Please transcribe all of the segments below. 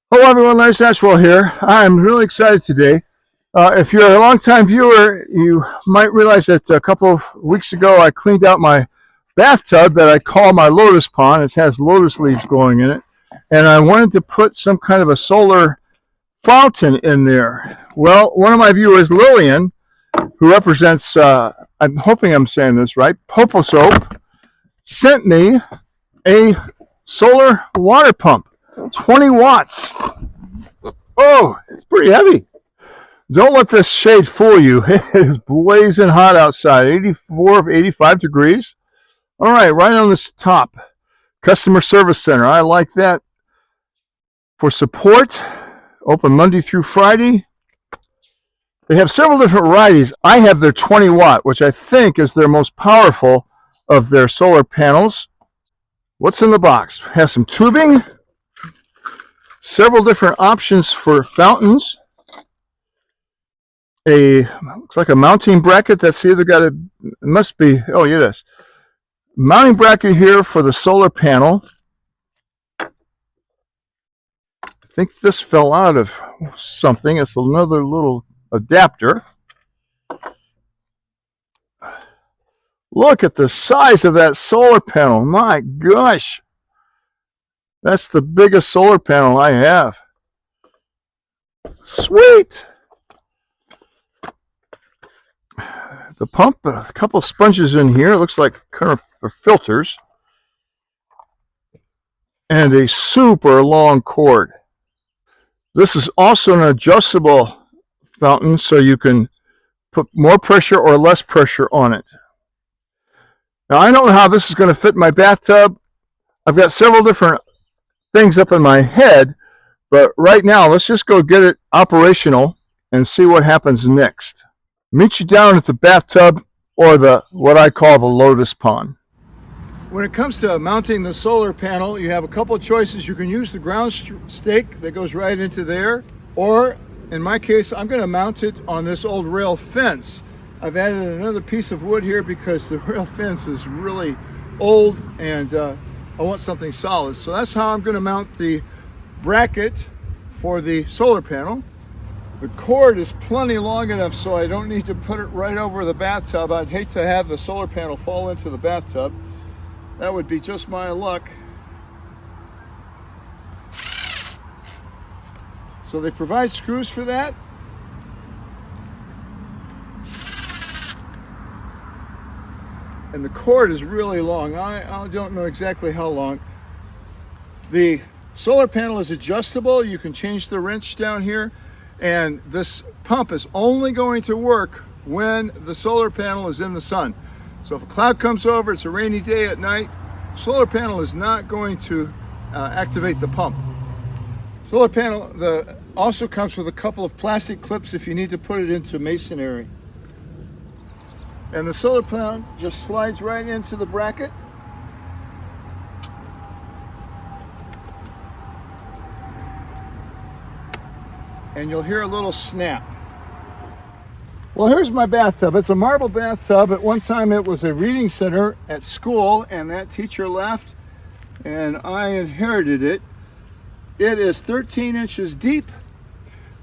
Hello everyone, Larry Satchwell here. I'm really excited today. If you're a longtime viewer, you might realize that a couple of weeks ago I cleaned out my bathtub that I call my lotus pond. It has lotus leaves growing in it. And I wanted to put some kind of a solar fountain in there. Well, one of my viewers, Lillian, who represents, I'm hoping I'm saying this right, POPOSOAP, sent me a solar water pump, 20 watts. Oh, it's pretty heavy. Don't let this shade fool you. It is blazing hot outside, 84, 85 degrees. All right, right on this top. Customer Service Center. I like that. For support, open Monday through Friday. They have several different varieties. I have their 20 watt, which I think is their most powerful of their solar panels. What's in the box? Has some tubing, several different options for fountains. Looks like a mounting bracket that's either got it must be, oh yeah, it is. Mounting bracket here for the solar panel. I think this fell out of something. It's another little adapter. Look at the size of that solar panel. My gosh. That's the biggest solar panel I have. Sweet. The pump, a couple sponges in here. It looks like kind of for filters. And a super long cord. This is also an adjustable fountain, so you can put more pressure or less pressure on it. Now, I don't know how this is going to fit in my bathtub. I've got several different things up in my head, but right now, let's just go get it operational and see what happens next. Meet you down at the bathtub, or what I call the lotus pond. When it comes to mounting the solar panel, you have a couple of choices. You can use the ground stake that goes right into there, or in my case, I'm going to mount it on this old rail fence. I've added another piece of wood here because the rail fence is really old and I want something solid. So that's how I'm going to mount the bracket for the solar panel. The cord is plenty long enough so I don't need to put it right over the bathtub. I'd hate to have the solar panel fall into the bathtub. That would be just my luck. So they provide screws for that. And the cord is really long. I don't know exactly how long. The solar panel is adjustable. You can change the wrench down here. And this pump is only going to work when the solar panel is in the sun. So if a cloud comes over, it's a rainy day at night, solar panel is not going to activate the pump. Solar panel also comes with a couple of plastic clips if you need to put it into masonry. And the solar panel just slides right into the bracket. And you'll hear a little snap. Well, here's my bathtub. It's a marble bathtub. At one time it was a reading center at school, and that teacher left and I inherited it. It is 13 inches deep.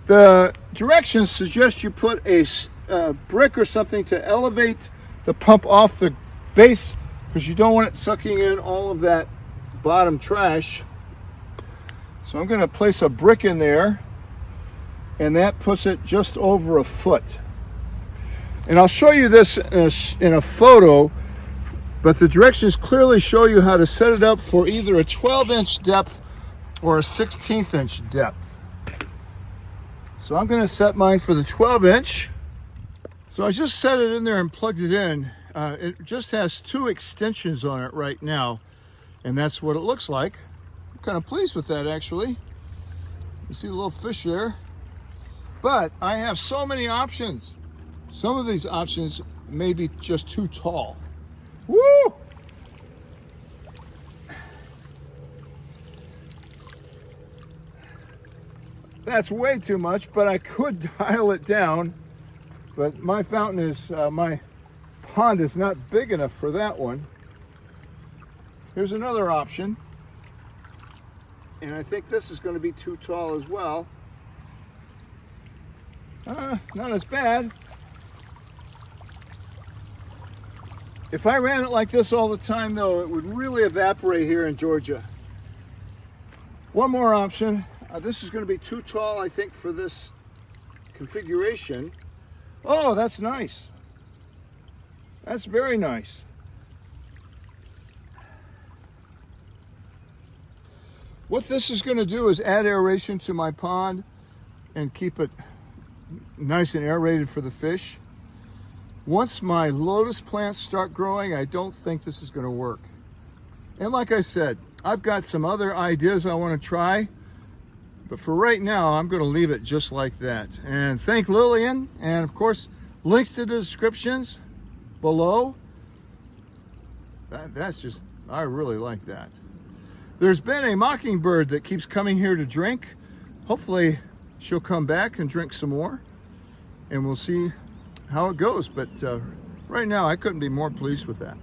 The directions suggest you put a brick or something to elevate the pump off the base because you don't want it sucking in all of that bottom trash. So I'm going to place a brick in there, and that puts it just over a foot. And I'll show you this in a photo, but the directions clearly show you how to set it up for either a 12-inch depth or a 16th inch depth. So I'm going to set mine for the 12-inch. So I just set it in there and plugged it in. It just has 2 extensions on it right now, and that's what it looks like. I'm kind of pleased with that, actually. You see the little fish there? But I have so many options. Some of these options may be just too tall. Woo! That's way too much, but I could dial it down. But my fountain is, my pond is not big enough for that one. Here's another option. and I think this is going to be too tall as well. Not as bad. If I ran it like this all the time though, it would really evaporate here in Georgia. One more option. This is going to be too tall, I think, for this configuration. Oh, that's nice. That's very nice. What this is going to do is add aeration to my pond and keep it nice and aerated for the fish. Once my lotus plants start growing, I don't think this is going to work. And like I said, I've got some other ideas I want to try, but for right now, I'm going to leave it just like that. And thank Lillian, and of course, links to the descriptions below. That's just, I really like that. There's been a mockingbird that keeps coming here to drink. Hopefully, she'll come back and drink some more, and we'll see how it goes. But right now, I couldn't be more pleased with that.